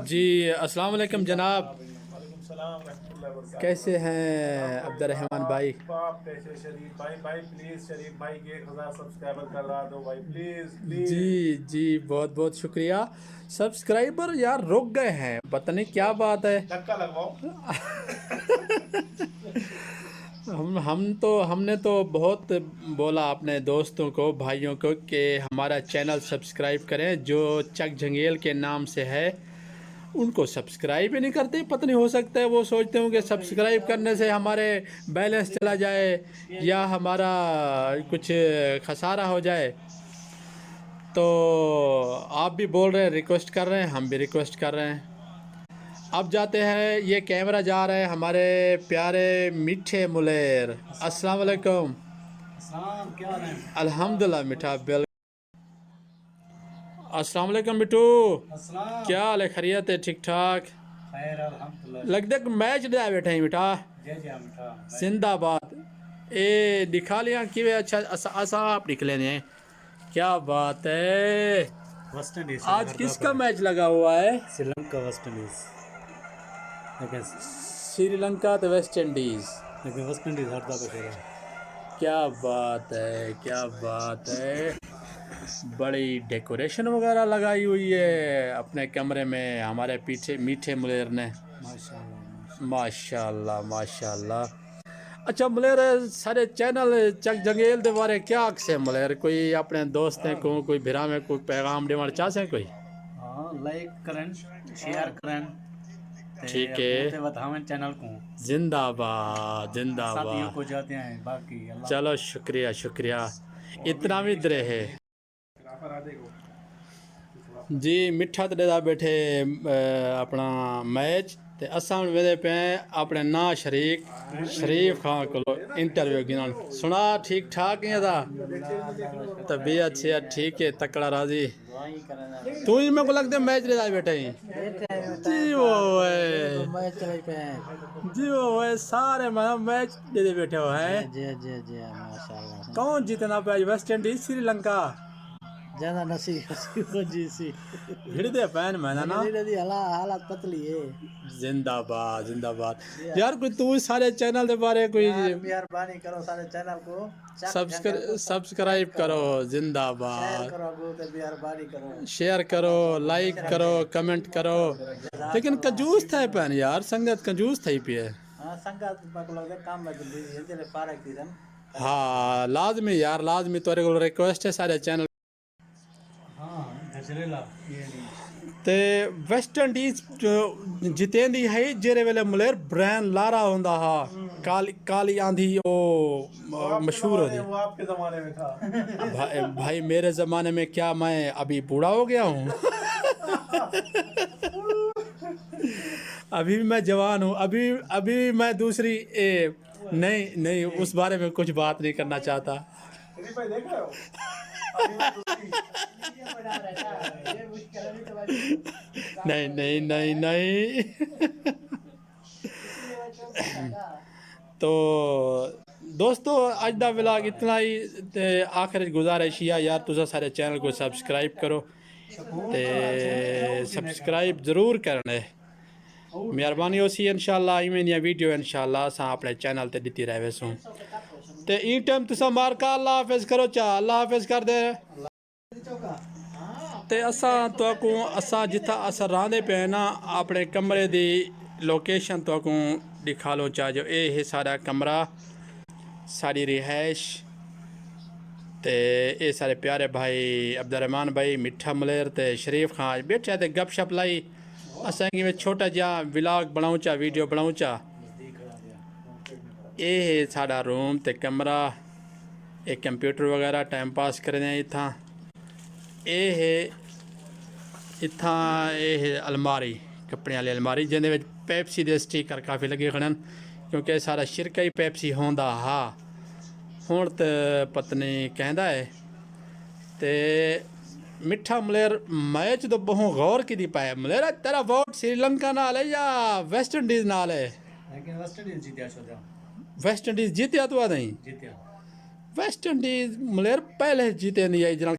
जी अस्सलाम वालेकुम जनाब, कैसे हैं अब्दुर्रहमान भाई? कैसे शरीफ भाई? भाई प्लीज शरीफ भाई के 1000 सब्सक्राइबर करवा दो भाई, प्लीज प्लीज। जी जी, बहुत बहुत शुक्रिया। सब्सक्राइबर यार रुक गए हैं, पता नहीं क्या बात है। धक्का लगवाओ। हमने तो बहुत बोला अपने दोस्तों को, भाइयों को कि हमारा चैनल सब्सक्राइब करें। जो चक झंगेल के नाम से है उनको सब्सक्राइब ही नहीं करते। पता नहीं, हो सकता है वो सोचते हों कि सब्सक्राइब करने से हमारे बैलेंस चला जाए या हमारा कुछ खसारा हो जाए। तो आप भी बोल रहे हैं, रिक्वेस्ट कर रहे हैं, हम भी रिक्वेस्ट कर रहे हैं। अब जाते हैं, ये कैमरा जा रहा है हमारे प्यारे मीठे मुलेर। अस्सलाम वालेकुम। क्या है? अल्हम्दुलिल्लाह मीठा बिल। अस्सलाम वालेकुम मिठू, क्या हाल है? खैरियत है? ठीक ठाक? खैर अल्हम्दुलिल्लाह। लगता है मैच दे बैठे हैं मिठा। जिंदाबाद। ए दिखा लिया कि वे अच्छा असा आप निकले ने। क्या बात है। वेस्ट इंडीज आज किसका मैच लगा हुआ है? Sri Lanka waste Indies. श्रीलंका तो वेस्ट इंडीज। लेकिन वेस्ट इंडीज हरदा पे खेला। क्या बात है, क्या बात है। बड़ी डेकोरेशन वगैरह लगाई हुई है अपने कमरे में हमारे पीछे मीठे मुलेर ने। माशाल्लाह माशाल्लाह माशाल्लाह। अच्छा मुलेर, सारे चैनल चक जंगेल के बारे क्या आखसे मुलेर? कोई अपने दोस्तें को, कोई भिरा में कोई पैगाम देना चाहते कोई? हाँ, लाइक करें, शेयर करें, ठीक है, बतावें चैनल को। जिंदाबाद साथियों जिंदाबाद। को जाते हैं बाकी। चलो शुक्रिया शुक्रिया, इतना भी दरे है जी। मिठा तड़े बैठे अपना मैच ते असां वेदे पे अपने ना शरीफ खान को इंटरव्यू गिनन। सुना ठीक ठाक है दा तबीयत से ठीक है, तकड़ा राजी। तू ही मेरे को लगता है मैच ले बैठे ही जी वो जी वो सारे मतलब मैच दे बैठे हो है। जी माशाल्लाह। कौन जीतना पे? वेस्ट इंडीज श्रीलंका ज्यादा नसीब जी सी भिड़ दे पैन मैंने ना। हालत पतली है। जिंदाबाद जिंदाबाद। यार कोई तू सारे चैनल के बारे कोई मेहरबानी करो, सारे चैनल को सब्सक्राइब करो। जिंदाबाद। मेहरबानी करो, शेयर करो, लाइक करो, कमेंट करो। लेकिन कंजूस था पैन यार, संगत कंजूस थी पे। हाँ संगत को लगता है काम में जल्दी फारक थी जन। हाँ लाजमी यार, लाजमी तोरे को रिक्वेस्ट है सारे चैनल। ते वेस्ट इंडीज जितेंदी है जेरे वेले मुलेर ब्रैन लारा होंदा हा। काली काली आंधी ओ मशहूर होती। वो आपके जमाने में था। भाई मेरे ज़माने में क्या, मैं अभी बूढ़ा हो गया हूँ? अभी भी मैं जवान हूँ। अभी अभी मैं दूसरी नहीं नहीं, उस बारे में कुछ बात नहीं करना चाहता। नहीं नहीं नहीं नहीं। तो दोस्तों अज दा व्लॉग इतना ही। ते आखिर गुजारिश है यार, तुसा सारे चैनल को सब्सक्राइब करो ते सब्सक्राइब ज़रूर करना। मेहरबानी होसी। इंशाल्लाह इवें दियां वीडियो इंशाल्लाह असां अपने चैनल ते दित्ती रहे वेसूं। ते ई टाइम तुसा मारका अल्लाह हाफिज करो चा, अल्लाह हाफिज कर दे। ते असां जिथा असां रहंदे पे ना, अपने कमरे दी लोकेशन तो दिखा लो चा। जो ये है सारा कमरा, सारी रिहाइश। ते ये सारे प्यारे भाई अब्दुर्रहमान भाई, मिठा मुलेर ते शरीफ खान बैठे ते गपशप लाई। असां में छोटा जा व्लॉग बनाऊँ चा, वीडियो बनाऊँ चा। ये है साड़ा रूम ते कमरा, एक कंप्यूटर वगैरह टाइम पास करने इतना। ये है इतना, ये है अलमारी, कपड़े वाली अलमारी जिन्हें पेप्सी के स्टिकर काफ़ी लगे खड़न, क्योंकि सारा शिरका ही पेप्सी होंदा हा। हुण तो पत्नी कहता है। ते मिठा मुलेर मैच तो बहुत गौर की दी पाए। मुलेर तेरा वोट श्रीलंका नाल है या वेस्ट इंडीज नाल है? लेकिन वेस्ट इंडीज जीतिया छोड़ा। वेस्ट इंडीज जीतिया तो नहीं? जीतिया वेस्ट इंडीज मुलेर पहले जीते नहीं आई जना।